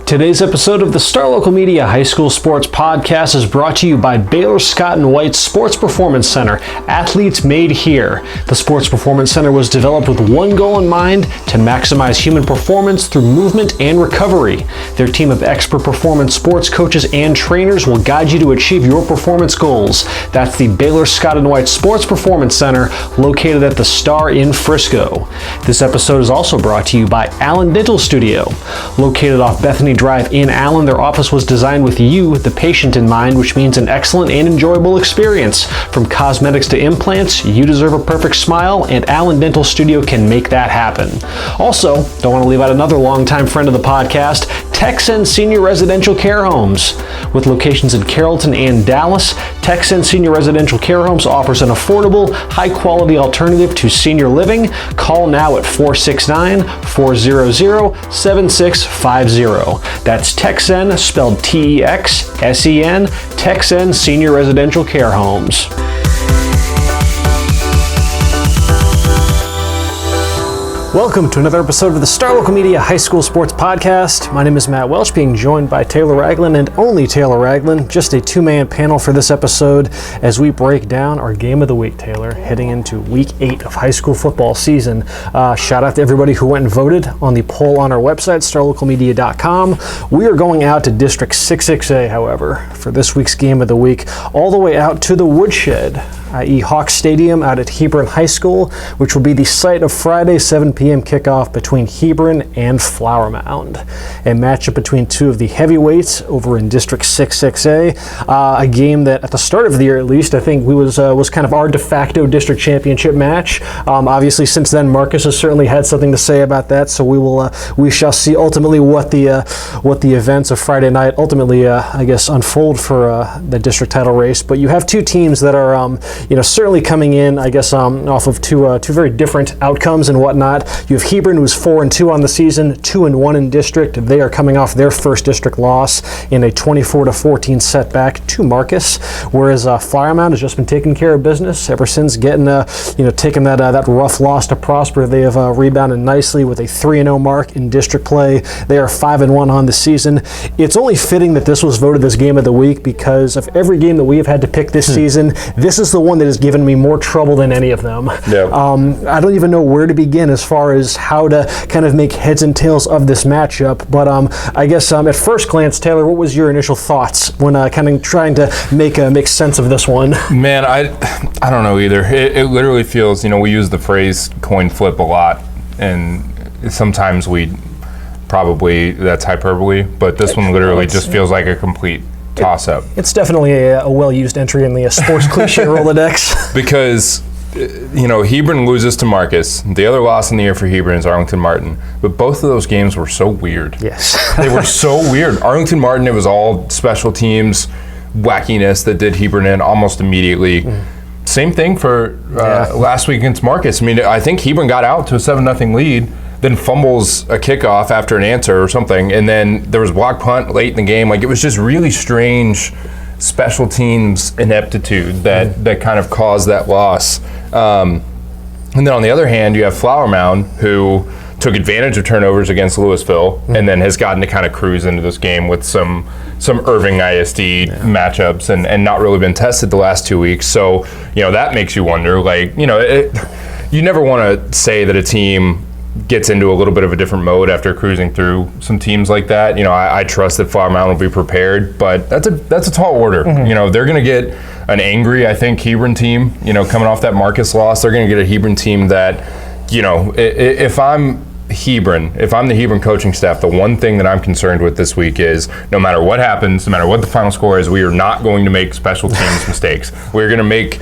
Today's episode of the Star Local Media High School Sports Podcast is brought to you by Baylor Scott & White Sports Performance Center, athletes made here. The Sports Performance Center was developed with one goal in mind: to maximize human performance through movement and recovery. Their team of expert performance sports coaches and trainers will guide you to achieve your performance goals. That's the Baylor Scott & White Sports Performance Center, located at the Star in Frisco. This episode is also brought to you by Allen Dental Studio. Located off Bethany Drive in Allen, their office was designed with you, the patient, in mind, which means an excellent and enjoyable experience. From cosmetics to implants, you deserve a perfect smile, and Allen Dental Studio can make that happen. Also, don't want to leave out another longtime friend of the podcast, Texan Senior Residential Care Homes. With locations in Carrollton and Dallas, Texan Senior Residential Care Homes offers an affordable, high-quality alternative to senior living. Call now at 469-400-7650. That's Texan, spelled T-E-X-S-E-N, Texan Senior Residential Care Homes. Welcome to another episode of the Star Local Media High School Sports Podcast. My name is Matt Welch, being joined by Taylor Raglin and only Taylor Raglin. Just a two-man panel for this episode as we break down our game of the week, Taylor, heading into week 8 of high school football season. Shout out to everybody who went and voted on the poll on our website, starlocalmedia.com. We are going out to District 66A, however, for this week's game of the week, all the way out to the Woodshed, i.e. Hawks Stadium out at Hebron High School, which will be the site of Friday 7 p.m. kickoff between Hebron and Flower Mound. A matchup between two of the heavyweights over in District 66A. A game that, at the start of the year at least, I think was kind of our de facto district championship match. Obviously, since then, Marcus has certainly had something to say about that. So we shall see ultimately what the events of Friday night ultimately, I guess, unfold for the district title race. But you have two teams that are certainly coming in, I guess, off of two very different outcomes and whatnot. You have Hebron, who's 4-2 on the season, 2-1 in district. They are coming off their first district loss in a 24-14 setback to Marcus, whereas Flower Mound has just been taking care of business ever since taking that rough loss to Prosper. They have rebounded nicely with a 3-0 mark in district play. They are 5-1 on the season. It's only fitting that this was voted this game of the week because of every game that we have had to pick this season. This is the one that has given me more trouble than any of them. Yep. I don't even know where to begin as far as how to kind of make heads and tails of this matchup. But I guess at first glance, Taylor, what was your initial thoughts when kind of trying to make sense of this one? Man, I don't know either. It literally feels, we use the phrase coin flip a lot, and sometimes that's hyperbole, but this one literally just feels like a complete toss-up. It's definitely a well-used entry in the sports cliche Rolodex. Because, Hebron loses to Marcus. The other loss in the year for Hebron is Arlington Martin. But both of those games were so weird. Yes. They were so weird. Arlington Martin, it was all special teams wackiness that did Hebron in almost immediately. Same thing for last week against Marcus. I think Hebron got out to a 7-0 lead, then fumbles a kickoff after an answer or something, and then there was block punt late in the game. It was just really strange special teams ineptitude that kind of caused that loss. And then on the other hand, you have Flower Mound, who took advantage of turnovers against Louisville and then has gotten to kind of cruise into this game with some Irving ISD matchups and not really been tested the last 2 weeks. So, that makes you wonder, you never want to say that a team gets into a little bit of a different mode after cruising through some teams like that. I trust that Flower Mound will be prepared, but that's a tall order. They're going to get an angry, I think, Hebron team, coming off that Marcus loss. They're going to get a Hebron team that, if I'm the Hebron coaching staff, the one thing that I'm concerned with this week is no matter what happens, no matter what the final score is, we are not going to make special teams mistakes. We're going to make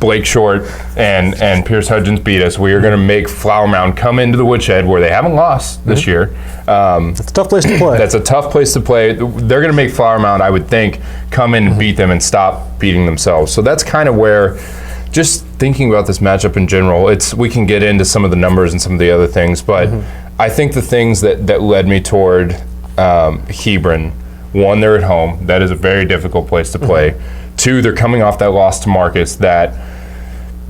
Blake Short and Pierce Hudgens beat us. We are going to make Flower Mound come into the Woodshed, where they haven't lost this year. That's a tough place to play. That's a tough place to play. They're going to make Flower Mound, I would think, come in and beat them and stop beating themselves. So that's kind of where, just thinking about this matchup in general, we can get into some of the numbers and some of the other things, but I think the things that led me toward Hebron, one, they're at home. That is a very difficult place to play. 2, they're coming off that loss to Marcus that,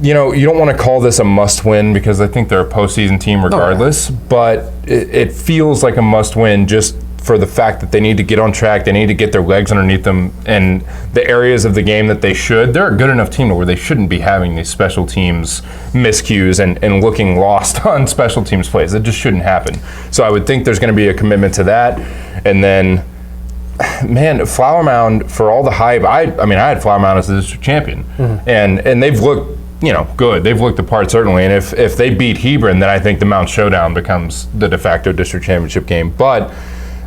you don't want to call this a must-win because I think they're a postseason team regardless, but it feels like a must-win just for the fact that they need to get on track, they need to get their legs underneath them, and the areas of the game that they should. They're a good enough team where they shouldn't be having these special teams miscues and looking lost on special teams plays. It just shouldn't happen. So I would think there's going to be a commitment to that. And then, man, Flower Mound, for all the hype, I had Flower Mound as the district champion, and they've looked, good. They've looked the part, certainly. And if they beat Hebron, then I think the Mound Showdown becomes the de facto district championship game. But,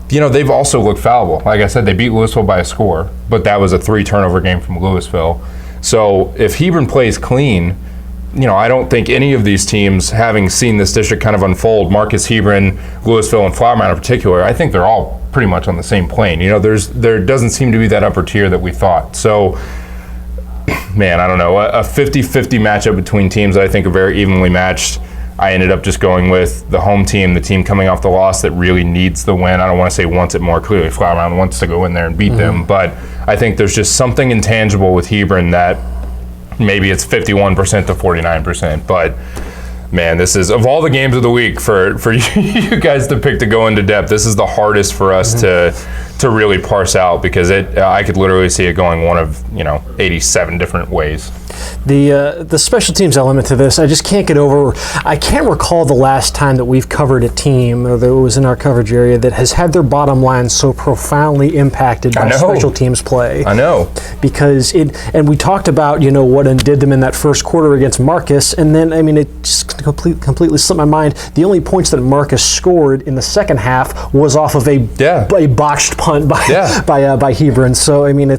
they've also looked fallible. Like I said, they beat Louisville by a score, but that was a 3-turnover game from Louisville. So if Hebron plays clean, I don't think any of these teams, having seen this district kind of unfold, Marcus, Hebron, Louisville, and Flower Mound in particular, I think they're all pretty much on the same plane. There doesn't seem to be that upper tier that we thought. So, man, I don't know. A 50-50 matchup between teams that I think are very evenly matched. I ended up just going with the home team, the team coming off the loss that really needs the win. I don't want to say wants it more. Clearly, Flower Mound wants to go in there and beat them. But I think there's just something intangible with Hebron that maybe it's 51% to 49%. But, man, this is, of all the games of the week for you guys to pick to go into depth, this is the hardest for us to really parse out, because I could literally see it going one of 87 different ways. The special teams element to this, I just can't get over. I can't recall the last time that we've covered a team, or that was in our coverage area, that has had their bottom line so profoundly impacted by special teams play. I know. Because and we talked about, what undid them in that first quarter against Marcus, and then, it just completely slipped my mind. The only points that Marcus scored in the second half was off of a botched punt by Hebron. So, it's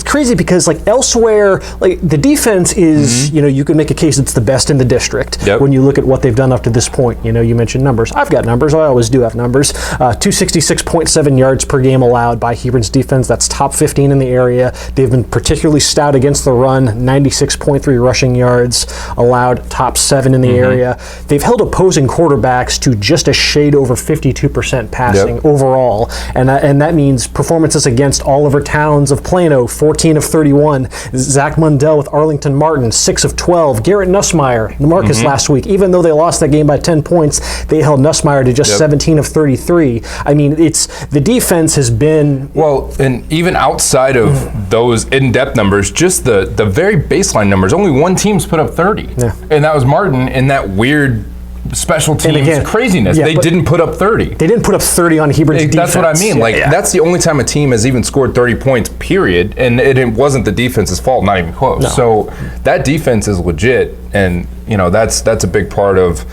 crazy, because, elsewhere, the defense is, you could make a case it's the best in the district when you look at what they've done up to this point. You mentioned numbers. I've got numbers. I always do have numbers. 266.7 yards per game allowed by Hebron's defense. That's top 15 in the area. They've been particularly stout against the run. 96.3 rushing yards allowed, top 7 in the area. They've held opposing quarterbacks to just a shade over 52% passing overall, and that means performances against Oliver Towns of Plano, 14 of 31. Zach Mundell with Arlington Martin, 6 of 12. Garrett Nussmeier, Marcus last week, even though they lost that game by 10 points, they held Nussmeier to just 17 of 33. It's the defense has been... Well, and even outside of those in-depth numbers, just the very baseline numbers, only one team's put up 30. And that was Martin in that weird special teams craziness. They didn't put up 30. They didn't put up 30 on Hebron's defense. That's what I mean. That's the only time a team has even scored 30 points, period. And it wasn't the defense's fault, not even close. No. So that defense is legit. And, that's a big part of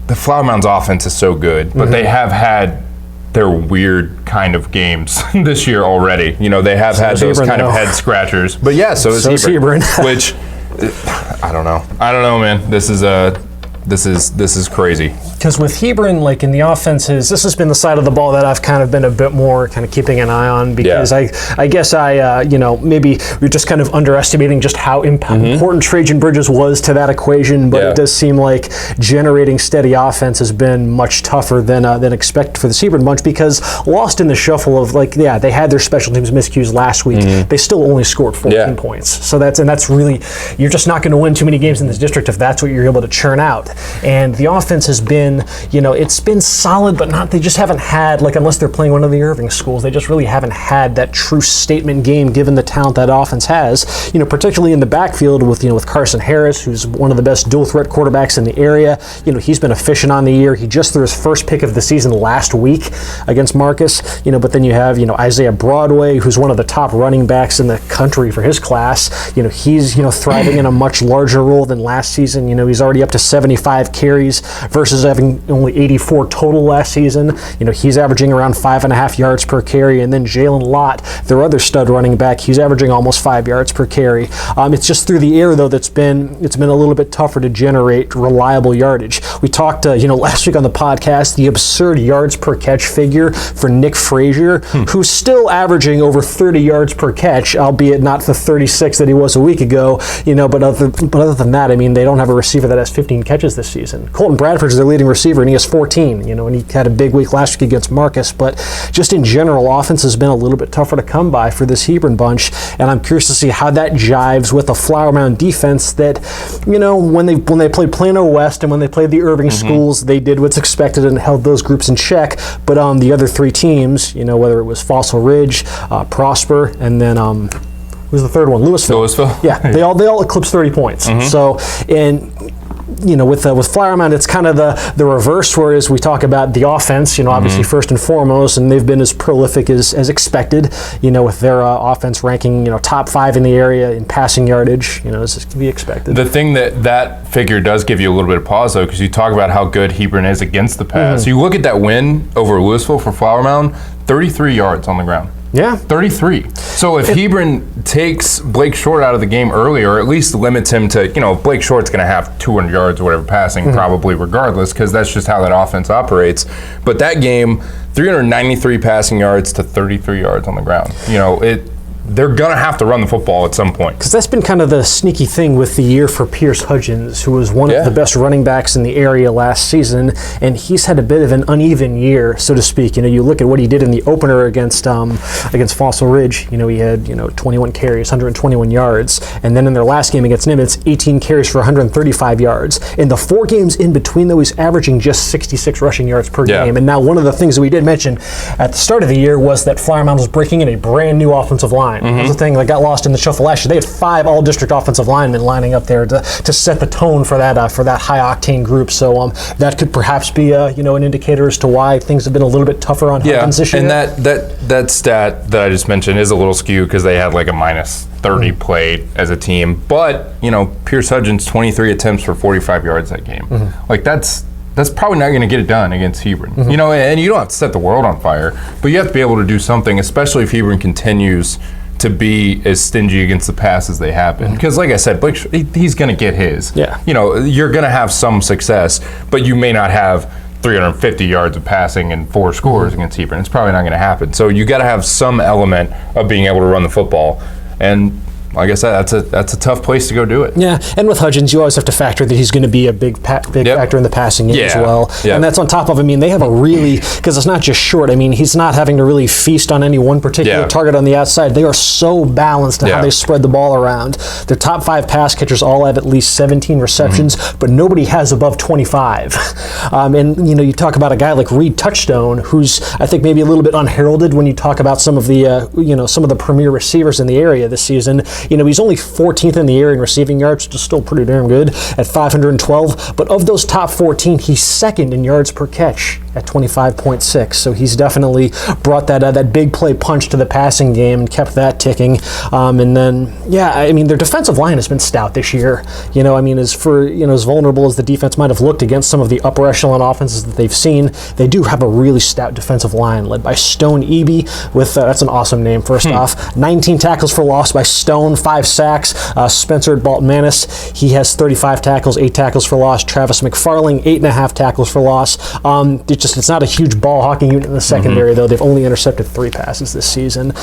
the Flower Mound's offense is so good. But they have had their weird kind of games this year already. They have had those kind of head scratchers. But so is Hebron. Which, I don't know, man. This is crazy. Because with Hebron, in the offenses, this has been the side of the ball that I've kind of been a bit more kind of keeping an eye on, because I guess maybe we're just kind of underestimating just how important Trajan Bridges was to that equation, but it does seem like generating steady offense has been much tougher than expected for the Hebron bunch, because lost in the shuffle of they had their special teams miscues last week. They still only scored 14 points. So that's really, you're just not going to win too many games in this district if that's what you're able to churn out. And the offense has been, it's been solid, but they just haven't had, unless they're playing one of the Irving schools, they just really haven't had that true statement game given the talent that offense has, particularly in the backfield with Carson Harris, who's one of the best dual threat quarterbacks in the area. He's been efficient on the year. He just threw his first pick of the season last week against Marcus, but then you have, Isaiah Broadway, who's one of the top running backs in the country for his class. He's, thriving in a much larger role than last season. He's already up to 75 carries versus having only 84 total last season. He's averaging around 5.5 yards per carry, and then Jalen Lott, their other stud running back, he's averaging almost 5 yards per carry. It's just through the air, though, it's been a little bit tougher to generate reliable yardage. We talked, last week on the podcast, the absurd yards per catch figure for Nick Frazier, who's still averaging over 30 yards per catch, albeit not the 36 that he was a week ago. But other than that, they don't have a receiver that has 15 catches touches this season. Colton Bradford's their leading receiver, and he has 14, and he had a big week last week against Marcus, but just in general, offense has been a little bit tougher to come by for this Hebron bunch, and I'm curious to see how that jives with a Flower Mound defense that, when they played Plano West and when they played the Irving schools, they did what's expected and held those groups in check, but the other three teams, whether it was Fossil Ridge, Prosper, and then who's the third one? Louisville. Yeah, they all eclipsed 30 points. So, and with Flower Mound, it's kind of the reverse, whereas we talk about the offense, obviously first and foremost, and they've been as prolific as expected, with their offense ranking, top 5 in the area in passing yardage, as to be expected. The thing that figure does give you a little bit of pause, though, because you talk about how good Hebron is against the pass. You look at that win over Louisville for Flower Mound, 33 yards on the ground. Yeah. 33. So if Hebron takes Blake Short out of the game early, or at least limits him to, Blake Short's going to have 200 yards or whatever passing, probably regardless, because that's just how that offense operates. But that game, 393 passing yards to 33 yards on the ground. They're going to have to run the football at some point. Because that's been kind of the sneaky thing with the year for Pierce Hudgens, who was one of the best running backs in the area last season, and he's had a bit of an uneven year, so to speak. You look at what he did in the opener against Fossil Ridge. He had 21 carries, 121 yards, and then in their last game against Nimitz, 18 carries for 135 yards. In the 4 games in between, though, he's averaging just 66 rushing yards per game. And now one of the things that we did mention at the start of the year was that Flower Mound was breaking in a brand new offensive line. That was the thing that got lost in the shuffle last year. They had 5 all-district offensive linemen lining up there to set the tone for that high-octane group. So that could perhaps be an indicator as to why things have been a little bit tougher on Hudgens this year. And that stat that I just mentioned is a little skewed because they had like a minus 30 played as a team. But Pierce Hudgens 23 attempts for 45 yards that game. Like that's probably not going to get it done against Hebron. And you don't have to set the world on fire, but you have to be able to do something, especially if Hebron continues to be as stingy against the pass as they have been. Because like I said, Blake, he's going to get his. Yeah. You're going to have some success, but you may not have 350 yards of passing and 4 scores against Hebron. It's probably not going to happen. So you got to have some element of being able to run the football. And like I said, that's a tough place to go do it. Yeah, and with Hudgens, you always have to factor that he's going to be a big factor in the passing game as well. And that's on top of, they have a really, because it's not just Short, he's not having to really feast on any one particular target on the outside. They are so balanced in how they spread the ball around. Their top 5 pass catchers all have at least 17 receptions, but nobody has above 25. And you talk about a guy like Reed Touchstone, who's I think maybe a little bit unheralded when you talk about some of the some of the premier receivers in the area this season. He's only 14th in the area in receiving yards, which is still pretty damn good at 512. But of those top 14, he's second in yards per catch at 25.6. So he's definitely brought that big play punch to the passing game and kept that ticking. And then, their defensive line has been stout this year. As vulnerable as the defense might have looked against some of the upper echelon offenses that they've seen, they do have a really stout defensive line led by Stone Eby with, that's an awesome name, first off, 19 tackles for loss by Stone, 5 sacks. Spencer Baltmanis, he has 35 tackles, 8 tackles for loss. Travis McFarling, 8.5 tackles for loss. It's not a huge ball hawking unit in the secondary, though. They've only intercepted 3 passes this season.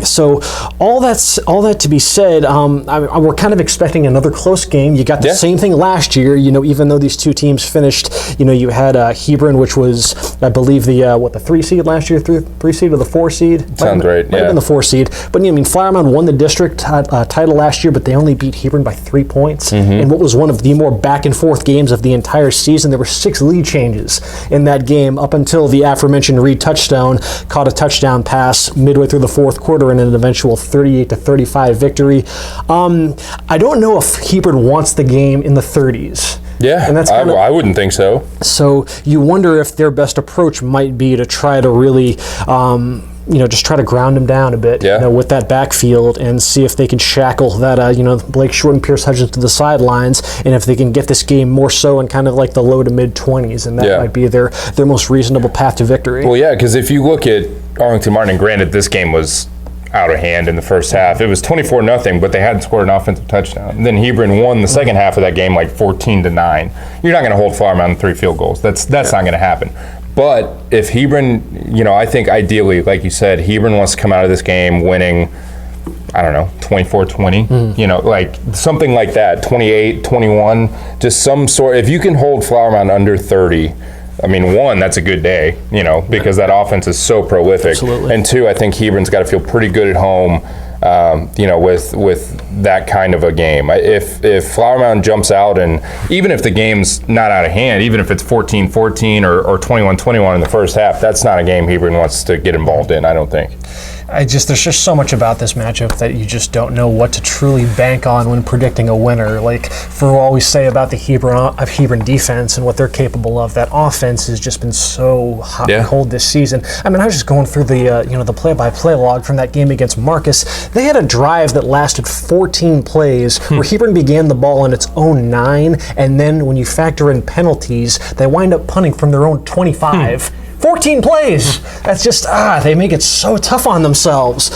So all that to be said, we're kind of expecting another close game. You got the same thing last year. Even though these two teams finished, you had Hebron, which was, I believe, the 3 seed last year, 3 seed or the 4 seed. Sounds right. Might have been the 4 seed. But Flower Mound won the district title last year, but they only beat Hebron by 3 points. And what was one of the more back and forth games of the entire season, there were 6 lead changes in that game up until the aforementioned Reed Touchstone caught a touchdown pass midway through the 4th quarter in an eventual 38-35 victory. I don't know if Hebron wants the game in the 30s. Yeah, and that's I wouldn't think so. So you wonder if their best approach might be to try to really just try to ground him down a bit with that backfield and see if they can shackle that, Blake Short and Pierce Hudgens to the sidelines, and if they can get this game more so in kind of like the low to mid 20s, and that might be their most reasonable path to victory. Well, yeah, because if you look at Arlington Martin, and granted this game was out of hand in the first half. It was 24-0, but they hadn't scored an offensive touchdown. And then Hebron won the second half of that game like 14-9. You're not going to hold Flower Mound 3 field goals. That's not going to happen. But if Hebron, I think ideally, like you said, Hebron wants to come out of this game winning, I don't know, 24-20, you know, like something like that, 28-21, just some sort. If you can hold Flower Mound under 30, I mean, one, that's a good day, you know, because that offense is so prolific. Absolutely. And two, I think Hebron's got to feel pretty good at home, you know, with that kind of a game. If Flower Mound jumps out, and even if the game's not out of hand, even if it's 14-14 or 21-21 in the first half, that's not a game Hebron wants to get involved in, I don't think. There's just so much about this matchup that you just don't know what to truly bank on when predicting a winner. Like, for all we say about the Hebron defense and what they're capable of, that offense has just been so hot and cold this season. I mean, I was just going through the the play-by-play log from that game against Marcus. They had a drive that lasted 14 plays where Hebron began the ball on its own 9, and then when you factor in penalties, they wind up punting from their own 25. 14 plays. That's just, they make it so tough on themselves.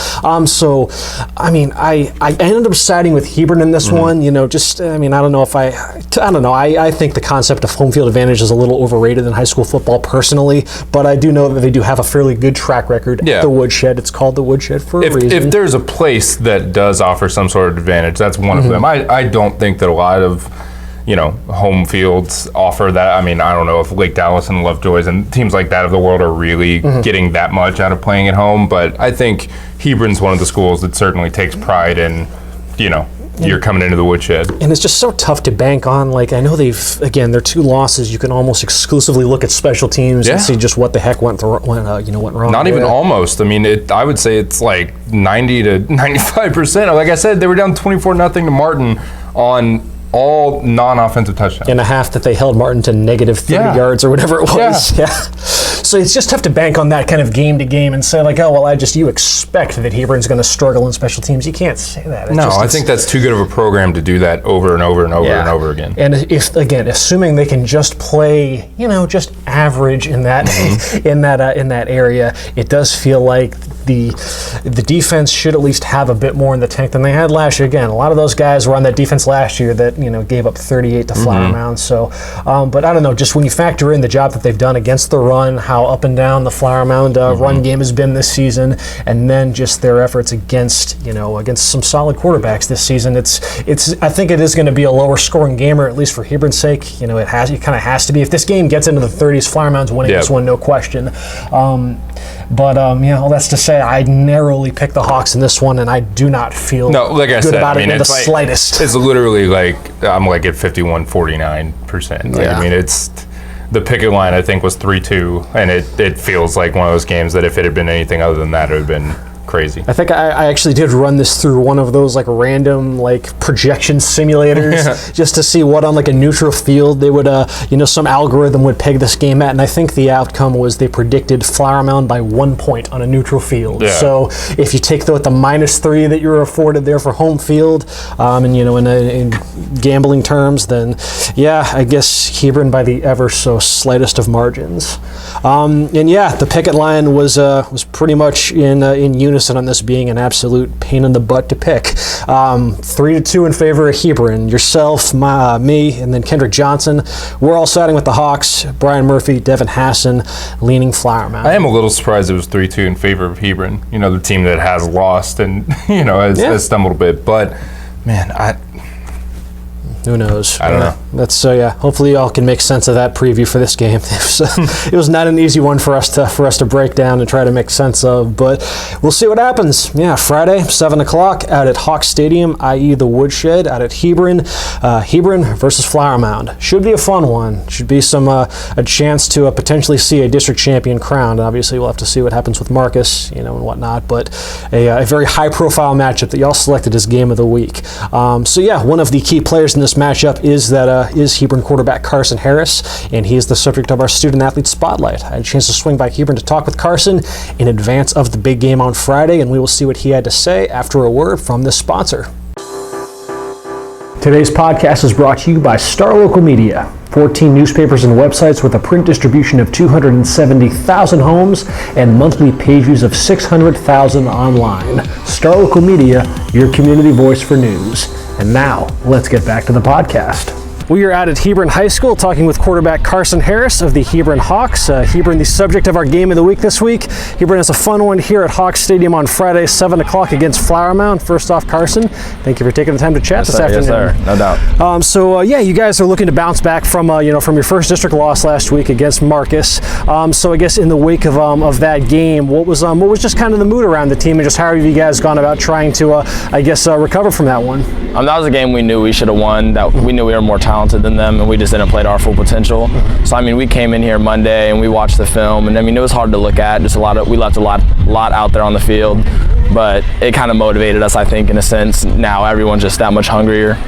So, I mean, I ended up siding with Hebron in this one. You know, just, I mean, I don't know if I don't know. I think the concept of home field advantage is a little overrated in high school football personally, but I do know that they do have a fairly good track record at the Woodshed. It's called the Woodshed for a reason. If there's a place that does offer some sort of advantage, that's one of them. I don't think that a lot of home fields offer that. I mean, I don't know if Lake Dallas and Lovejoys and teams like that of the world are really getting that much out of playing at home, but I think Hebron's one of the schools that certainly takes pride in, you're coming into the Woodshed. And it's just so tough to bank on. Like, I know their 2 losses, you can almost exclusively look at special teams and see just what the heck went wrong. Not even almost. I mean, I would say it's like 90 to 95%. Like I said, they were down 24-0 to Martin on all non-offensive touchdowns. In a half that they held Martin to negative 30 yards or whatever it was. Yeah. So it's just tough to bank on that kind of game to game and say, like, oh, well, you expect that Hebron's going to struggle in special teams. You can't say that. I think that's too good of a program to do that over and over and over and over again. And assuming they can just play, just average in that in that area, it does feel like the defense should at least have a bit more in the tank than they had last year. Again, a lot of those guys were on that defense last year that gave up 38 to Flower Mound. So, but I don't know. Just when you factor in the job that they've done against the run, how up and down the Flower Mound run game has been this season, and then just their efforts against some solid quarterbacks this season, I think it is going to be a lower scoring game, or at least for Hebron's sake, it kind of has to be. If this game gets into the 30s, Flower Mound's winning this one, no question. But all that's to say, I narrowly picked the Hawks in this one, and I do not feel good about it in the slightest. It's literally like I'm like at 51-49%. I mean, it's the picket line. I think was 3-2, and it feels like one of those games that if it had been anything other than that, it would have been crazy. I think I actually did run this through one of those random projection simulators just to see what on a neutral field they would some algorithm would peg this game at, and I think the outcome was they predicted Flower Mound by 1 point on a neutral field. So if you take the -3 that you're afforded there for home field, and in gambling terms, then I guess Hebron by the ever so slightest of margins. The picket line was pretty much in unison on this being an absolute pain in the butt to pick. 3-2 in favor of Hebron. Yourself, me, and then Kendrick Johnson. We're all siding with the Hawks. Brian Murphy, Devin Hassan, leaning Flower Mound. I am a little surprised it was 3-2 in favor of Hebron. The team that has lost and has stumbled a bit. But man, who knows? I don't know. That's hopefully y'all can make sense of that preview for this game. It was not an easy one for us to break down and try to make sense of, but we'll see what happens. Friday, 7 o'clock out at Hawks Stadium, i.e. the Woodshed, out at Hebron. Hebron versus Flower Mound. Should be a fun one. Should be a chance to potentially see a district champion crowned. Obviously, we'll have to see what happens with Marcus, and whatnot, but a very high-profile matchup that y'all selected as game of the week. One of the key players in this matchup is Hebron quarterback Carson Harris, and he is the subject of our student athlete spotlight. I had a chance to swing by Hebron to talk with Carson in advance of the big game on Friday, and we will see what he had to say after a word from this sponsor. Today's podcast is brought to you by Star Local Media. 14 newspapers and websites with a print distribution of 270,000 homes and monthly page views of 600,000 online. Star Local Media, your community voice for news. And now, let's get back to the podcast. We are out at Hebron High School talking with quarterback Carson Harris of the Hebron Hawks. Hebron, the subject of our game of the week this week. Hebron has a fun one here at Hawks Stadium on Friday, 7 o'clock against Flower Mound. First off, Carson, thank you for taking the time to chat this afternoon. Yes, sir. No doubt. Yeah, you guys are looking to bounce back from from your first district loss last week against Marcus. So I guess in the wake of that game, what was just kind of the mood around the team, and just how have you guys gone about trying to recover from that one? That was a game we knew we should have won. That we knew we were more talented than them, and we just didn't play to our full potential. So we came in here Monday and we watched the film, and it was hard to look at. Just we left a lot out there on the field, but it kind of motivated us, I think, in a sense. Now everyone's just that much hungrier.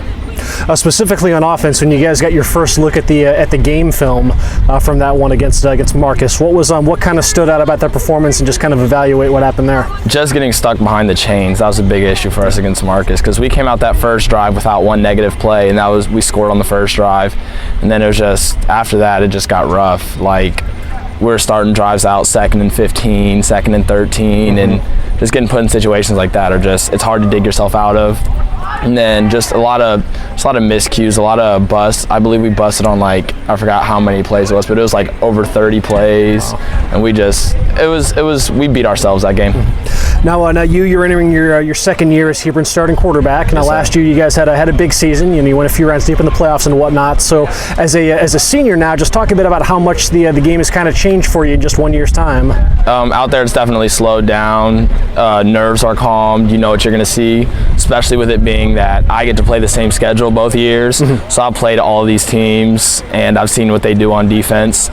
Specifically on offense, when you guys got your first look at the game film from that one against Marcus, what kind of stood out about that performance, and just kind of evaluate what happened there? Just getting stuck behind the chains. That was a big issue for us against Marcus, because we came out that first drive without one negative play, and we scored on the first drive, and then it was just after that it just got rough. Like, we're starting drives out 2nd and 15, 2nd and 13, and just getting put in situations like that it's hard to dig yourself out of. And then just a lot of miscues, a lot of busts. I believe we busted on I forgot how many plays it was, but it was over 30 plays. Wow. And we beat ourselves that game. Now you're entering your second year as Hebron's starting quarterback. Now yes, last year you guys had a big season. You went a few rounds deep in the playoffs and whatnot. So as a senior now, just talk a bit about how much the game has kind of changed for you in just 1 year's time. Out there it's definitely slowed down. Nerves are calmed. You know what you're going to see, especially with it being that I get to play the same schedule both years. So I've played all of these teams, and I've seen what they do on defense.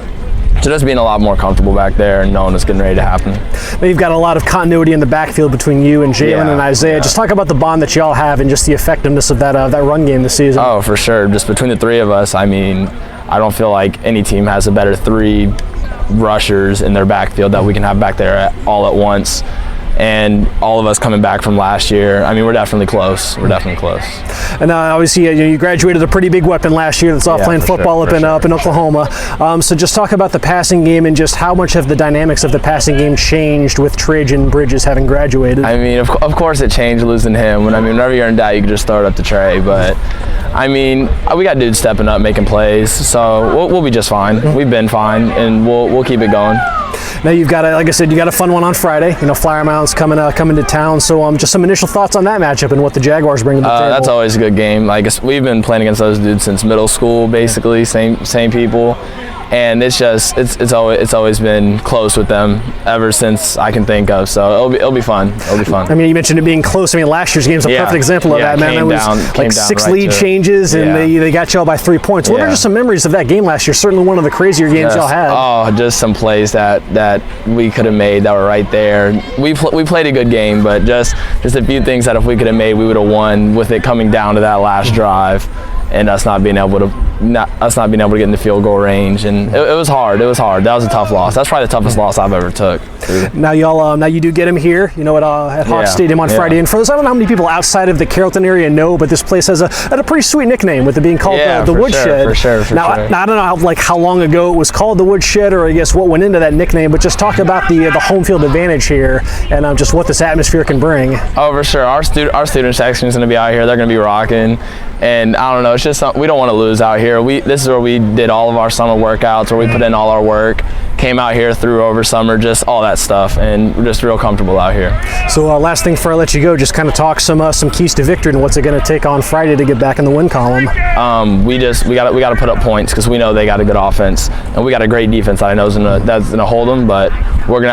So just being a lot more comfortable back there and knowing what's getting ready to happen. Now you've got a lot of continuity in the backfield between you and Jalen and Isaiah. Yeah. Just talk about the bond that y'all have and just the effectiveness of that run game this season. Oh, for sure. Just between the three of us, I don't feel like any team has a better three rushers in their backfield that we can have back there all at once. And all of us coming back from last year, we're definitely close. We're definitely close. And obviously, you graduated a pretty big weapon last year that's off playing football up in Oklahoma. So just talk about the passing game, and just how much have the dynamics of the passing game changed with Trajan Bridges having graduated? Of course it changed losing him. Whenever you're in doubt, you can just throw it up to Trey. But we got dudes stepping up, making plays, so we'll be just fine. We've been fine, and we'll keep it going. Now you've got like I said, you got a fun one on Friday. Flower Mound's coming to town. So just some initial thoughts on that matchup and what the Jaguars bring to the table. That's always a good game. We've been playing against those dudes since middle school, basically. Same people. And it's always been close with them ever since I can think of. So it'll be fun. It'll be fun. You mentioned it being close. Last year's game's a perfect example of that, man. It was 6 lead changes, and they got y'all by 3 points. What are just some memories of that game last year? Certainly one of the crazier games y'all had. Oh, just some plays that we could have made that were right there. We played a good game, but just a few things that if we could have made, we would have won, with it coming down to that last drive. And us not being able to get in the field goal range, and it was hard. That was a tough loss. That's probably the toughest loss I've ever took. Now y'all, you do get him here, at Hawks Stadium on Friday. And for those, I don't know how many people outside of the Carrollton area know, but this place has a pretty sweet nickname, with it being called the Woodshed. For sure. I don't know how long ago it was called the Woodshed, or I guess what went into that nickname, but just talk about the home field advantage here, and just what this atmosphere can bring. Oh, for sure. Our student section is going to be out here. They're going to be rocking. And I don't know, it's just we don't want to lose out here. This is where we did all of our summer workouts, where we put in all our work, came out here through over summer, just all that stuff, and we're just real comfortable out here. So last thing before I let you go, just kind of talk some keys to victory, and what's it going to take on Friday to get back in the win column? We got to put up points, because we know they got a good offense, and we got a great defense that I know that's gonna hold them, but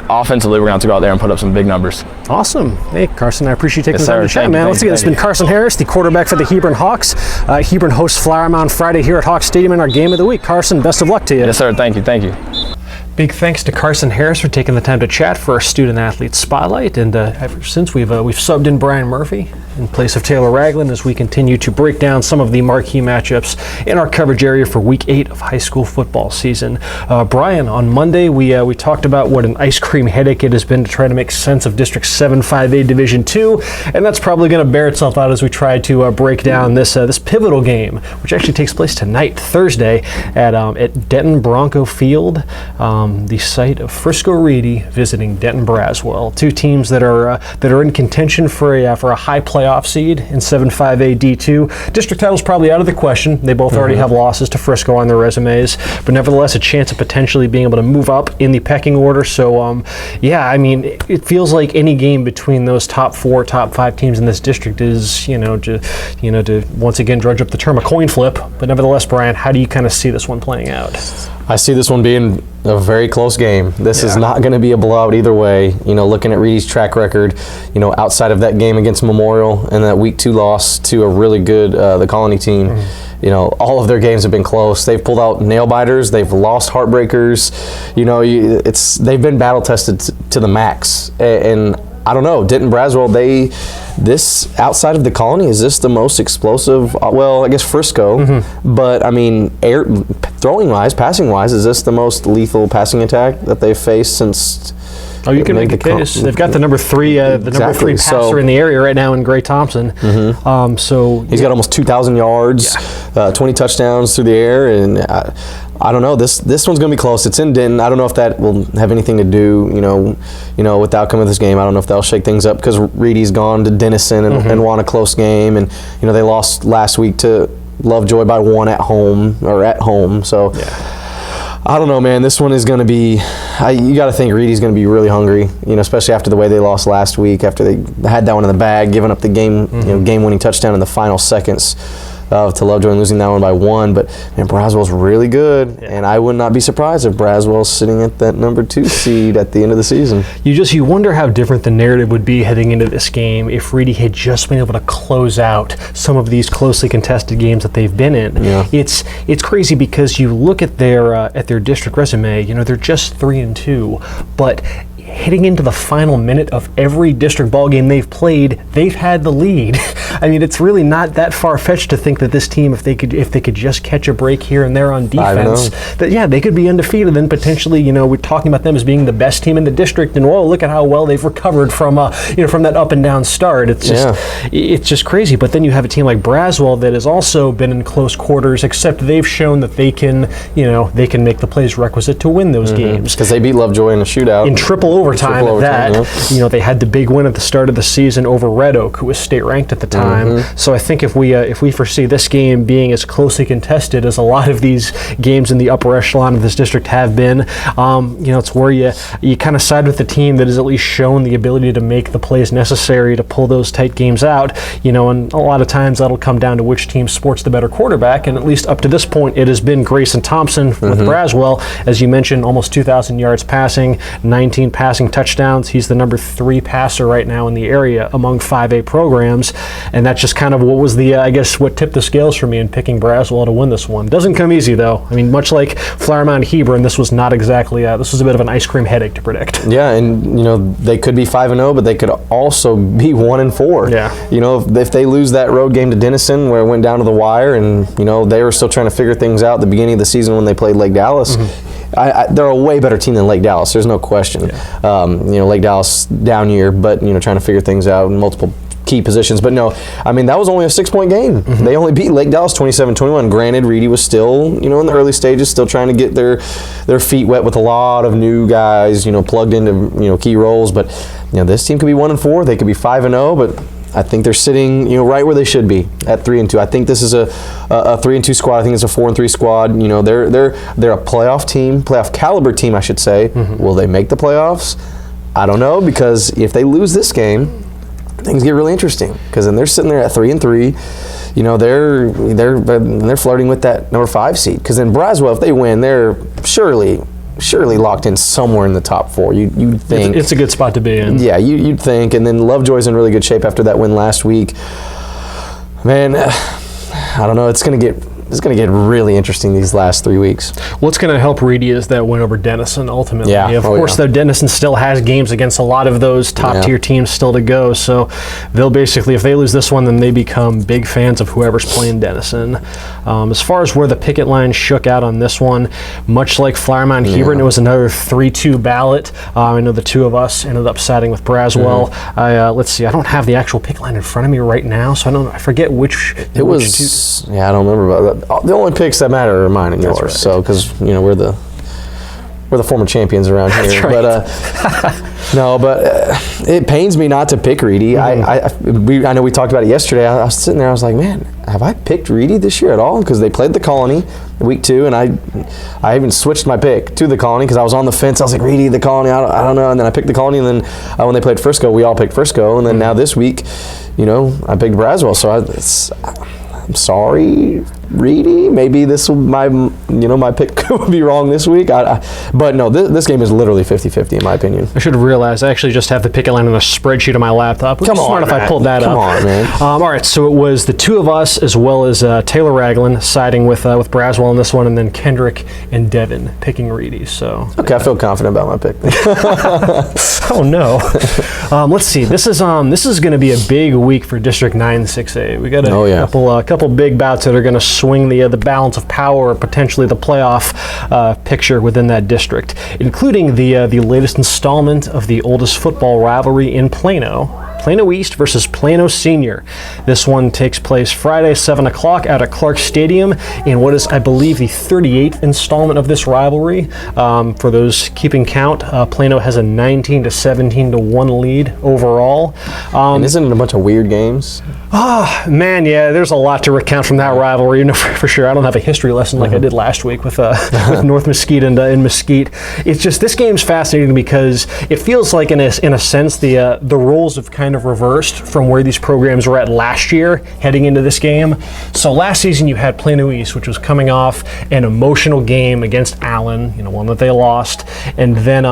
offensively we're going to have to go out there and put up some big numbers. Awesome. Hey, Carson, I appreciate you taking the time to chat, man. Once again, it's been Carson Harris, the quarterback for the Hebron Hawks. Hebron hosts Flower Mound Friday here at Hawks Stadium in our game of the week. Carson, best of luck to you. Yes, sir. Thank you. Big thanks to Carson Harris for taking the time to chat for our Student Athlete Spotlight. And ever since we've subbed in Brian Murphy in place of Taylor Raglin as we continue to break down some of the marquee matchups in our coverage area for Week 8 of high school football season. Brian, on Monday we talked about what an ice cream headache it has been to try to make sense of District 7-5A Division 2, and that's probably going to bear itself out as we try to break down this pivotal game, which actually takes place tonight, Thursday, at Denton Bronco Field. the site of Frisco Reedy visiting Denton Braswell, two teams that are in contention for a high playoff seed in 7-5A D2. District title's probably out of the question. They both already have losses to Frisco on their resumes, but nevertheless a chance of potentially being able to move up in the pecking order. So yeah, I mean, it feels like any game between those top 4, top 5 teams in this district is, to once again drudge up the term, a coin flip. But nevertheless, Brian, how do you kind of see this one playing out? I see this one being a very close game. This is not going to be a blowout either way. Looking at Reedy's track record, outside of that game against Memorial and that week 2 loss to a really good the Colony team, all of their games have been close. They've pulled out nail biters. They've lost heartbreakers. They've been battle tested to the max. And I don't know, Denton Braswell, this outside of the Colony, is this the most explosive? Well, I guess Frisco, but I mean, throwing wise, passing wise, is this the most lethal passing attack that they've faced since? Oh, you can make the case. They've got the number 3 passer in the area right now in Gray Thompson. So he's got almost 2,000 yards, 20 touchdowns through the air, and I don't know. This one's going to be close. It's in Denton. I don't know if that will have anything to do, with the outcome of this game. I don't know if that'll shake things up because Reedy's gone to Denison and won a close game, and they lost last week to Lovejoy by 1 at home. So. Yeah. I don't know, man. This one is going to be. You got to think Reedy's going to be really hungry, especially after the way they lost last week. After they had that one in the bag, giving up the game-winning touchdown in the final seconds to Lovejoy and losing that one by 1. But man, Braswell's really good, and I would not be surprised if Braswell's sitting at that number 2 seed at the end of the season. You wonder how different the narrative would be heading into this game if Reedy had just been able to close out some of these closely contested games that they've been in. Yeah. It's crazy because you look at their district resume. They're just 3-2, but heading into the final minute of every district ball game they've played, they've had the lead. I mean, it's really not that far-fetched to think that this team, if they could just catch a break here and there on defense, that they could be undefeated. And potentially, we're talking about them as being the best team in the district. And look at how well they've recovered from that up and down start. It's just crazy. But then you have a team like Braswell that has also been in close quarters, except they've shown that they can make the plays requisite to win those games. Because they beat Lovejoy in a shootout. In triple overtime at that. They had the big win at the start of the season over Red Oak, who was state ranked at the time. So I think if we foresee this game being as closely contested as a lot of these games in the upper echelon of this district have been, it's where you kind of side with the team that has at least shown the ability to make the plays necessary to pull those tight games out. And a lot of times that'll come down to which team sports the better quarterback. And at least up to this point, it has been Grayson Thompson with Braswell, as you mentioned, almost 2,000 yards passing, 19 passing touchdowns. He's the number 3 passer right now in the area among 5A programs, and that's just kind of what was what tipped the scales for me in picking Braswell to win this one. Doesn't come easy though. I mean, much like Flower Mound Hebron, this was not exactly this was a bit of an ice cream headache to predict. Yeah, and they could be 5-0, but they could also be 1-4. Yeah. If they lose that road game to Denison where it went down to the wire, and they were still trying to figure things out at the beginning of the season when they played Lake Dallas. They're a way better team than Lake Dallas. There's no question. Yeah. Lake Dallas down year, but trying to figure things out in multiple key positions. But no, I mean, that was only a 6-point game. They only beat Lake Dallas 27-21. Granted, Reedy was still in the early stages, still trying to get their feet wet with a lot of new guys plugged into key roles. But this team could be 1-4. They could be 5-0, but I think they're sitting, right where they should be at 3-2. I think this is a 3-2 squad. I think it's a 4-3 squad. They're a playoff team, playoff caliber team, I should say. Will they make the playoffs? I don't know, because if they lose this game, things get really interesting. Because then they're sitting there at 3-3. They're flirting with that number 5 seed. Because then Braswell, if they win, they're surely locked in somewhere in the top 4. You'd think it's a good spot to be in. Yeah, you'd think. And then Lovejoy's in really good shape after that win last week. Man, I don't know. It's going to get really interesting these last 3 weeks. What's going to help Reedy is that win over Denison ultimately. Yeah. Of course, though, Denison still has games against a lot of those top-tier teams still to go. So they'll basically, if they lose this one, then they become big fans of whoever's playing Denison. As far as where the picket line shook out on this one, much like Flower Mound Hebron, it was another 3-2 ballot. I know the two of us ended up siding with Braswell. Let's see, I don't have the actual picket line in front of me right now, so I forget which. It was, I don't remember about that. The only picks that matter are mine and yours. Right. So, because we're the we're the former champions around here. Right. But it pains me not to pick Reedy. I know we talked about it yesterday. I was sitting there, I was like, man, have I picked Reedy this year at all? Because they played the Colony week 2, and I even switched my pick to the Colony because I was on the fence. I was like, Reedy, the Colony, I don't know. And then I picked the Colony, and then when they played Frisco, we all picked Frisco. And then now this week, I picked Braswell. So I'm sorry, Reedy. Maybe this will my pick would be wrong this week. But no, this game is literally 50-50 in my opinion. I should have realized I actually just have the picket line on a spreadsheet on my laptop. Come on, smart if I pulled that up. Come on, man. All right, so it was the two of us as well as Taylor Raglin siding with Braswell in this one, and then Kendrick and Devin picking Reedy. So okay, I feel confident about my pick. Oh no. Let's see. This is going to be a big week for District 9-6A. We got a couple big bouts that are going to swing the balance of power, or potentially the playoff picture within that district, including the latest installment of the oldest football rivalry in Plano. Plano East versus Plano Senior. This one takes place Friday, 7 o'clock out at Clark Stadium in what is, I believe, the 38th installment of this rivalry. For those keeping count, Plano has a 19-17-1 lead overall. And isn't it a bunch of weird games? Man, yeah, there's a lot to recount from that rivalry, for sure. I don't have a history lesson like I did last week with North Mesquite and in Mesquite. It's just, this game's fascinating because it feels like, in a sense, the roles have kind of reversed from where these programs were at last year heading into this game. So last season you had Plano East, which was coming off an emotional game against Allen, one that they lost, and then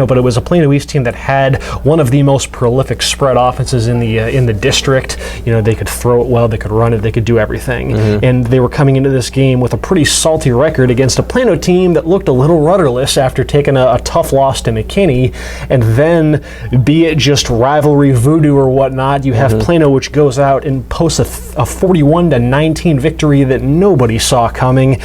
but it was a Plano East team that had one of the most prolific spread offenses in the district. They could throw it well, they could run it, they could do everything. And they were coming into this game with a pretty salty record against a Plano team that looked a little rudderless after taking a tough loss to McKinney. And then, be it just rivalry voodoo or whatnot, you have Plano, which goes out and posts a 41-19 victory that nobody saw coming.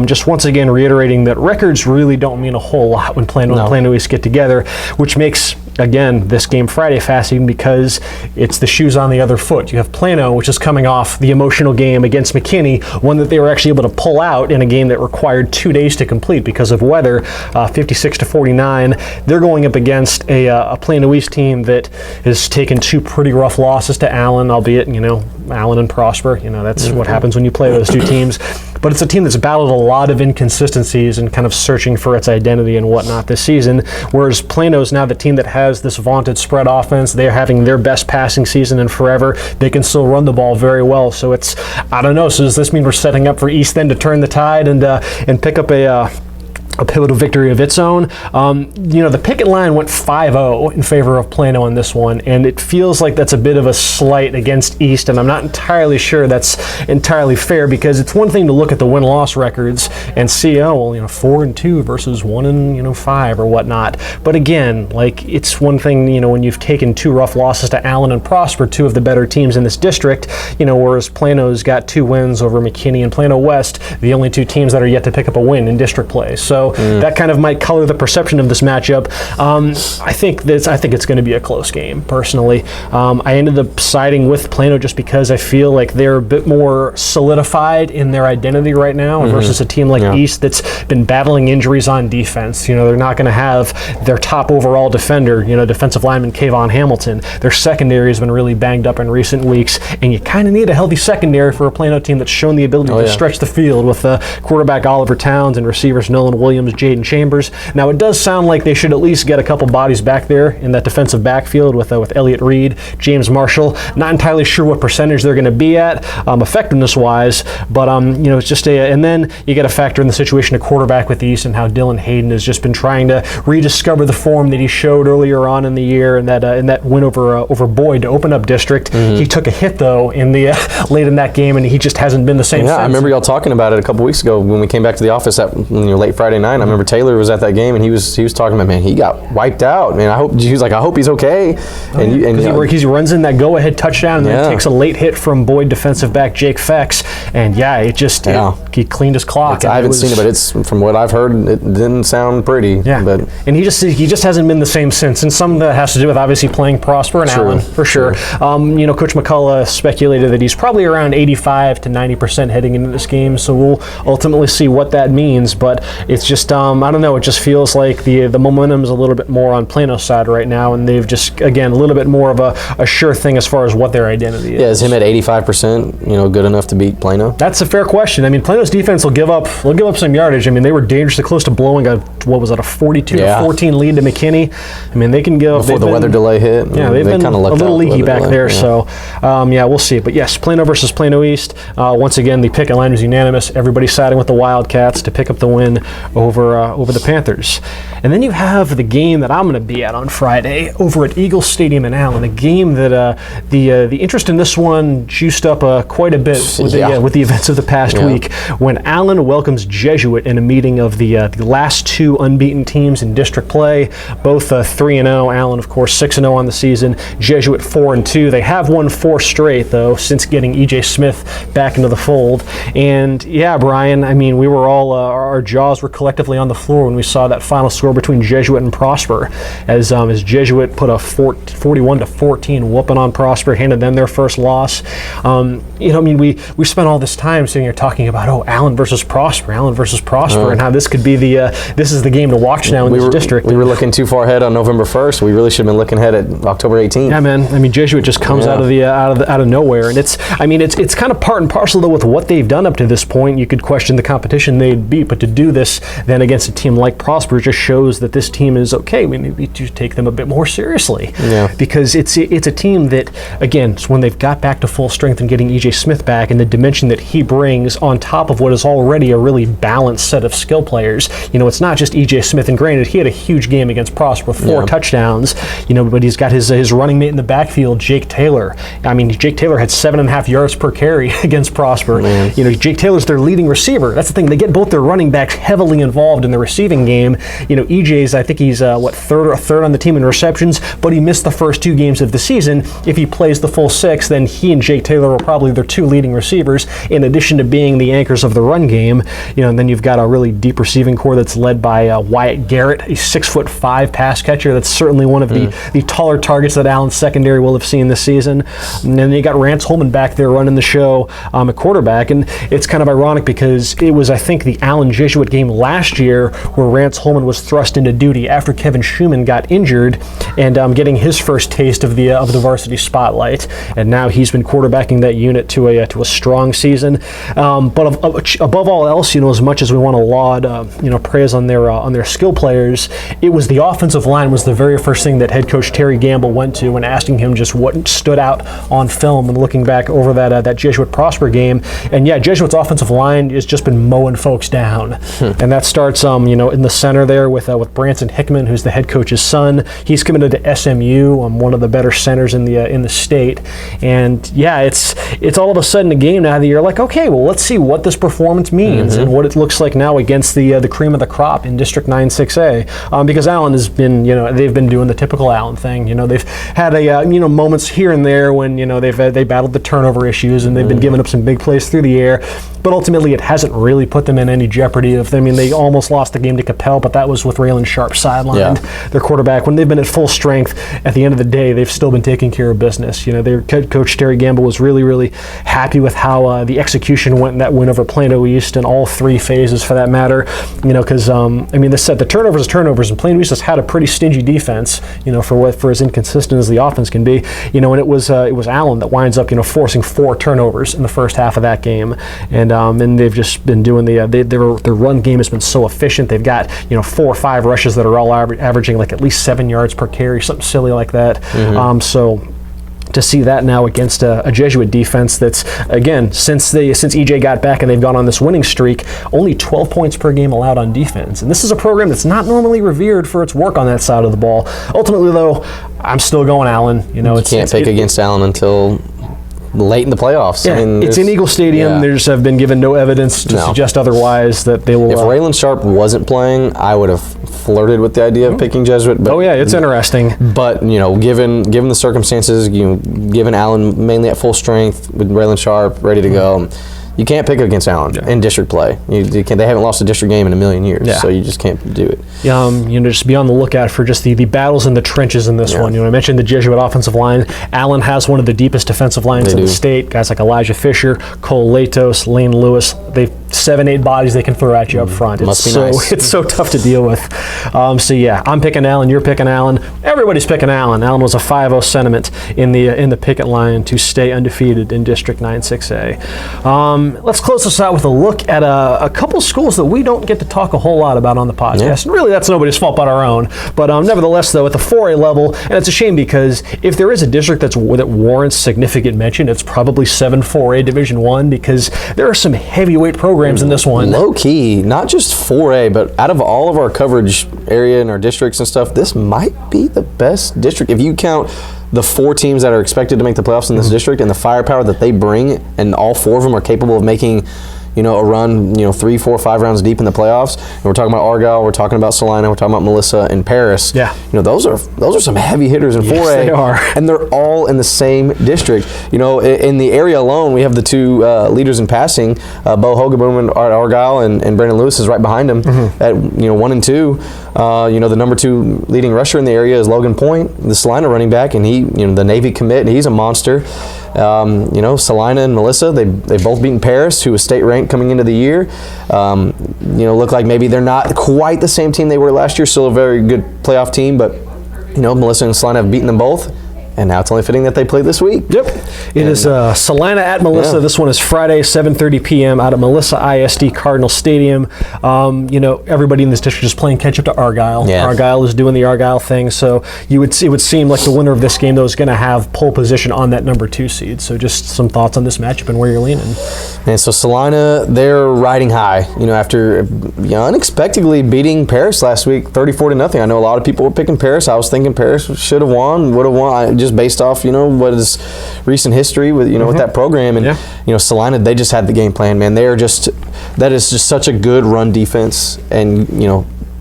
Just once again reiterating that records really don't mean a whole lot when Plano and Plano East get together, which makes, again, this game Friday fascinating because it's the shoes on the other foot. You have Plano, which is coming off the emotional game against McKinney, one that they were actually able to pull out in a game that required 2 days to complete because of weather, 56-49. They're going up against a Plano East team that has taken 2 pretty rough losses to Allen, albeit, Allen and Prosper. That's what happens when you play those two teams. But it's a team that's battled a lot of inconsistencies and kind of searching for its identity and whatnot this season, whereas Plano's now the team that has this vaunted spread offense. They're having their best passing season in forever. They can still run the ball very well. So it's, I don't know, so does this mean we're setting up for East then to turn the tide and pick up a pivotal victory of its own? The picket line went 5-0 in favor of Plano on this one, and it feels like that's a bit of a slight against East, and I'm not entirely sure that's entirely fair, because it's one thing to look at the win-loss records and see, 4-2 versus 1-5 or whatnot. But again, it's one thing, when you've taken 2 rough losses to Allen and Prosper, 2 of the better teams in this district, whereas Plano's got 2 wins over McKinney and Plano West, the only 2 teams that are yet to pick up a win in district play. So that kind of might color the perception of this matchup. I think it's going to be a close game, personally. I ended up siding with Plano just because I feel like they're a bit more solidified in their identity right now versus a team like East that's been battling injuries on defense. They're not going to have their top overall defender, defensive lineman Kayvon Hamilton. Their secondary has been really banged up in recent weeks, and you kind of need a healthy secondary for a Plano team that's shown the ability to stretch the field with quarterback Oliver Towns and receivers Nolan Williams, Jaden Chambers. Now, it does sound like they should at least get a couple bodies back there in that defensive backfield with Elliott Reed, James Marshall. Not entirely sure what percentage they're going to be at effectiveness-wise, but it's just and then you got to factor in the situation of quarterback with the East and how Dylan Hayden has just been trying to rediscover the form that he showed earlier on in the year, and that win over Boyd to open up district. He took a hit though in the late in that game, and he just hasn't been the same since. I remember y'all talking about it a couple weeks ago when we came back to the office at late Friday night. I remember Taylor was at that game, and he was talking about, man, he got wiped out. Man, I hope he's okay. He runs in that go-ahead touchdown, and then takes a late hit from Boyd defensive back Jake Fex, and he cleaned his clock. I haven't seen it, but it's from what I've heard, it didn't sound pretty. Yeah, and he just hasn't been the same since, and some of that has to do with obviously playing Prosper and Allen for sure. Coach McCullough speculated that he's probably around 85 to 90% heading into this game, so we'll ultimately see what that means. But it's just I don't know. It just feels like the momentum is a little bit more on Plano's side right now, and they've just again a little bit more of a sure thing as far as what their identity is. Yeah, is him at 85%, good enough to beat Plano? That's a fair question. I mean, Plano's defense will give up some yardage. I mean, they were dangerously close to blowing a 42 to 14 lead to McKinney. I mean, they can give before the weather delay hit. Yeah, they've been a little leaky back there. Yeah. So, we'll see. But yes, Plano versus Plano East. Once again, the pick line was unanimous. Everybody siding with the Wildcats to pick up the win over the Panthers. And then you have the game that I'm going to be at on Friday over at Eagle Stadium in Allen. A game that the interest in this one juiced up quite a bit with the events of the past week when Allen welcomes Jesuit in a meeting of the last two unbeaten teams in district play. Both 3-0. Allen, of course, 6-0 on the season. Jesuit 4-2. They have won 4 straight though since getting E.J. Smith back into the fold. And yeah, Brian, I mean, we were all our jaws were collectively on the floor when we saw that final score between Jesuit and Prosper, as Jesuit put a 41-14 whooping on Prosper, handed them their first loss. We spent all this time sitting here talking about Allen versus Prosper, and how this could be this is the game to watch now in this district. We were looking too far ahead on November 1st. We really should have been looking ahead at October 18th. Yeah, man. I mean, Jesuit just comes out of nowhere, and it's kind of part and parcel though with what they've done up to this point. You could question the competition they'd beat, but to do this then against a team like Prosper just shows that this team is okay. We need to take them a bit more seriously, because it's a team that, again, when they've got back to full strength and getting E.J. Smith back and the dimension that he brings on top of what is already a really balanced set of skill players. It's not just E.J. Smith, and granted, he had a huge game against Prosper with 4 touchdowns, but he's got his running mate in the backfield, Jake Taylor. I mean, Jake Taylor had 7.5 yards per carry against Prosper. Jake Taylor's their leading receiver. That's the thing. They get both their running backs heavily involved in the receiving game. EJ's, I think he's third on the team in receptions, but he missed the first 2 games of the season. If he plays the full 6, then he and Jake Taylor are probably their 2 leading receivers, in addition to being the anchors of the run game. And then you've got a really deep receiving core that's led by Wyatt Garrett, a 6'5" pass catcher. That's certainly one of the taller targets that Allen's secondary will have seen this season. And then you got Rance Holman back there running the show at quarterback. And it's kind of ironic because it was, I think, the Allen Jesuit game last year where Rance Holman was thrust into duty after Kevin Schumann got injured and getting his first taste of the varsity spotlight. And now he's been quarterbacking that unit to a strong season. But above all else, as much as we want to laud, praise on their skill players, it was the offensive line was the very first thing that head coach Terry Gamble went to when asking him just what stood out on film and looking back over that Jesuit Prosper game. And yeah, Jesuit's offensive line has just been mowing folks down. And that starts in the center there with Branson Hickman, who's the head coach's son. He's committed to SMU, one of the better centers in the state. And yeah, it's all of a sudden a game now that you're like, okay, well, let's see what this performance means and what it looks like now against the cream of the crop in District 9-6A. Because Allen has been, they've been doing the typical Allen thing. They've had moments here and there when they battled the turnover issues and they've been giving up some big plays through the air. But ultimately, it hasn't really put them in any jeopardy. They almost lost the game to Capel, but that was with Raylan Sharp sidelined, their quarterback. When they've been at full strength, at the end of the day, they've still been taking care of business. Their head coach Terry Gamble was really, really happy with how the execution went in that win over Plano East in all 3 phases, for that matter. Because this said the turnovers, and Plano East has had a pretty stingy defense. For as inconsistent as the offense can be. And it was Allen that winds up forcing 4 turnovers in the first half of that game. And they've just been doing their run game has been so efficient. They've got 4 or 5 rushes that are all averaging like at least 7 yards per carry, something silly like that. So to see that now against a Jesuit defense that's, again, since EJ got back and they've gone on this winning streak, only 12 points per game allowed on defense. And this is a program that's not normally revered for its work on that side of the ball. Ultimately, though, I'm still going Allen. You can't pick against Allen until late in the playoffs. Yeah, it's in Eagle Stadium. There's have been given no evidence to suggest otherwise that they will. If Raylan Sharp wasn't playing, I would have flirted with the idea of picking Jesuit. But, it's interesting. But given the circumstances, given Allen mainly at full strength with Raylan Sharp ready to go, you can't pick against Allen in district play. You can't, they haven't lost a district game in a million years, so you just can't do it. Just be on the lookout for just the battles in the trenches in this one. I mentioned the Jesuit offensive line. Allen has one of the deepest defensive lines in the state. Guys like Elijah Fisher, Cole Latos, Lane Lewis. They've 7-8 bodies they can throw at you up front. Must be nice. It's so tough to deal with. So yeah, I'm picking Allen. You're picking Allen. Everybody's picking Allen. Allen was a 5-0 sentiment in the picket line to stay undefeated in District 9-6A. Let's close this out with a look at a couple schools that we don't get to talk a whole lot about on the podcast. Yeah. And really, that's nobody's fault but our own. But nevertheless, though, at the 4A level, and it's a shame because if there is a district that warrants significant mention, it's probably 7-4A Division I, because there are some heavyweight programs in this one. Low key, not just 4A, but out of all of our coverage area and our districts and stuff, this might be the best district. If you count the 4 teams that are expected to make the playoffs in this district and the firepower that they bring, and all 4 of them are capable of making a run, 3, 4, 5 rounds deep in the playoffs. And we're talking about Argyle, we're talking about Celina, we're talking about Melissa and Paris. Yeah. Those are some heavy hitters in 4A. Yes, they are. And they're all in the same district. In the area alone, we have the 2 leaders in passing, Bo Hogaboom at Argyle, and Brandon Lewis is right behind him at 1 and 2. The number 2 leading rusher in the area is Logan Point, the Celina running back, and he, the Navy commit, and he's a monster. Celina and Melissa, they've both beaten Paris, who was state ranked coming into the year. Look like maybe they're not quite the same team they were last year. Still a very good playoff team, but Melissa and Celina have beaten them both. And now it's only fitting that they play this week. Yep. It is Celina at Melissa. Yeah. This one is Friday, 7:30 p.m. out at Melissa ISD Cardinal Stadium. Everybody in this district is playing catch up to Argyle. Yeah. Argyle is doing the Argyle thing. So it would seem like the winner of this game, though, is going to have pole position on that number 2 seed. So just some thoughts on this matchup and where you're leaning. And so Celina, they're riding high, after unexpectedly beating Paris last week, 34-0. I know a lot of people were picking Paris. I was thinking Paris should have won, would have won. Just based off, what is recent history with, with that program. And, Celina, they just had the game plan, man. That is just such a good run defense. And,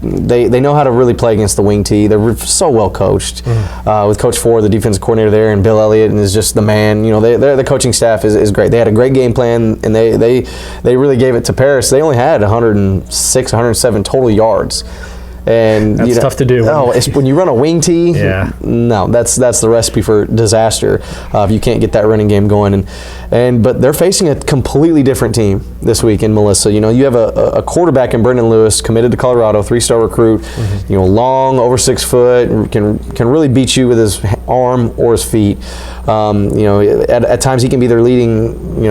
they know how to really play against the wing tee. They're so well coached. With Coach Ford, the defensive coordinator there, and Bill Elliott, and is just the man. The coaching staff is great. They had a great game plan, and they really gave it to Paris. They only had 106, 107 total yards. And that's tough to do. No, it's when you run a wing tee. Yeah. No, that's the recipe for disaster if you can't get that running game going. But they're facing a completely different team this week in Melissa. You have a quarterback in Brendan Lewis, committed to Colorado, 3-star recruit. Long, over 6 foot, can really beat you with his arm or his feet. At times he can be their leading.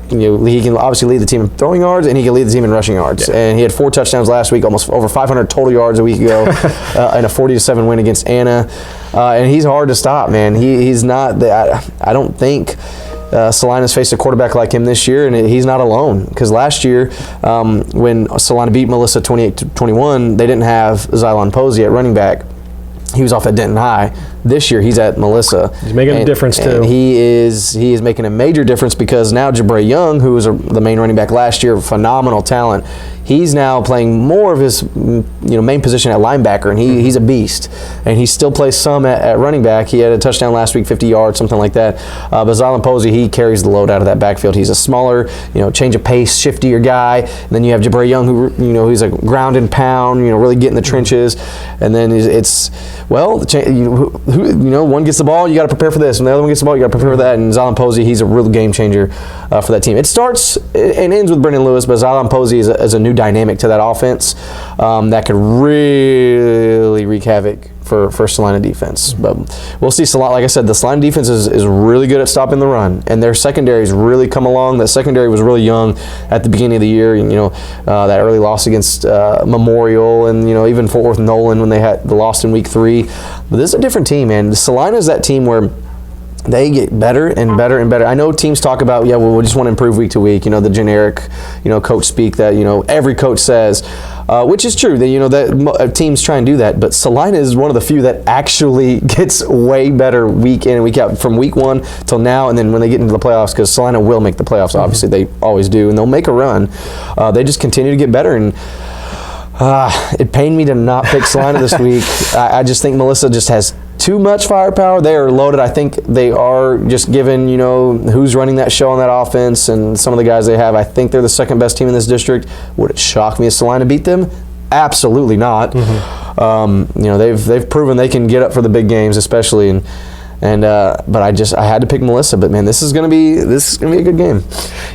He can obviously lead the team in throwing yards, and he can lead the team in rushing yards. Yeah. And he had 4 touchdowns last week, almost over 500 total yards a week ago, in a 40-7 win against Anna. And he's hard to stop, man. He's not. I don't think Celina's faced a quarterback like him this year, and he's not alone. Because last year, when Celina beat Melissa 28-21, they didn't have Xylon Posey at running back. He was off at Denton High. This year, he's at Melissa. He's making a difference, too. And he is making a major difference because now Jabray Young, who was the main running back last year, phenomenal talent, he's now playing more of his main position at linebacker, and he's a beast. And he still plays some at running back. He had a touchdown last week, 50 yards, something like that. But Xylon Posey, he carries the load out of that backfield. He's a smaller, change of pace, shiftier guy. And then you have Jabray Young, who he's a ground and pound, really get in the trenches. And then one gets the ball, you got to prepare for this, and the other one gets the ball, you got to prepare for that. And Xylon Posey, he's a real game changer for that team. It starts and ends with Brendan Lewis, but Xylon Posey is a new dynamic to that offense that could really wreak havoc for Celina defense. But we'll see. Like I said, the Celina defense is really good at stopping the run, and their secondary's really come along. That secondary was really young at the beginning of the year. That early loss against Memorial, and even Fort Worth Nolan when they had the loss in week 3. But this is a different team, man. Celina is that team where they get better and better and better. I know teams talk about, we just want to improve week to week. The generic, coach speak that, every coach says, which is true. That teams try and do that. But Celina is one of the few that actually gets way better week in and week out from week 1 till now. And then when they get into the playoffs, because Celina will make the playoffs, obviously they always do, and they'll make a run. They just continue to get better. And it pained me to not pick Celina this week. I just think Melissa just has too much firepower. They are loaded. I think they are, just given, who's running that show on that offense and some of the guys they have. I think they're the second best team in this district. Would it shock me if Celina beat them? Absolutely not. They've proven they can get up for the big games, especially. And but I had to pick Melissa. But man, this is gonna be a good game.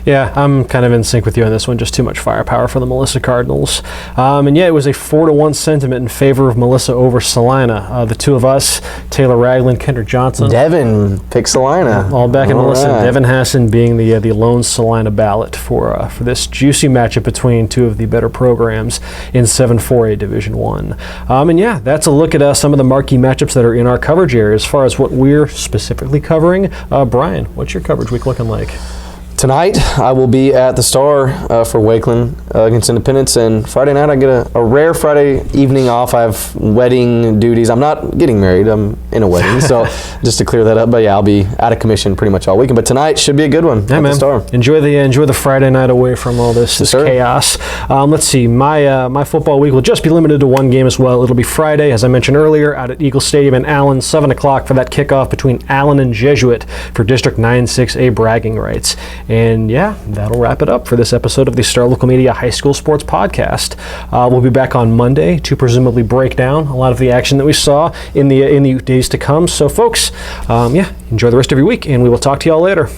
Yeah, I'm kind of in sync with you on this one. Just too much firepower for the Melissa Cardinals. And yeah, it was a 4-1 sentiment in favor of Melissa over Celina. The two of us, Taylor Raglin, Kendra Johnson. Devin picked Celina. All back in Melissa. Right. Devin Hassan being the lone Celina ballot for this juicy matchup between two of the better programs in 7-4A Division I. And yeah, that's a look at some of the marquee matchups that are in our coverage area. As far as what we're specifically covering, Brian, what's your coverage week looking like? Tonight, I will be at the Star for Wakeland against Independence, and Friday night I get a rare Friday evening off. I have wedding duties. I'm not getting married. I'm in a wedding, so just to clear that up. But yeah, I'll be out of commission pretty much all weekend. But tonight should be a good one at the Star. Enjoy the Friday night away from all this chaos. Let's see. My football week will just be limited to one game as well. It'll be Friday, as I mentioned earlier, out at Eagle Stadium in Allen, 7 o'clock for that kickoff between Allen and Jesuit for District 9-6A bragging rights. And yeah, that'll wrap it up for this episode of the Star Local Media High School Sports Podcast. We'll be back on Monday to presumably break down a lot of the action that we saw in the days to come. So folks, enjoy the rest of your week, and we will talk to y'all later.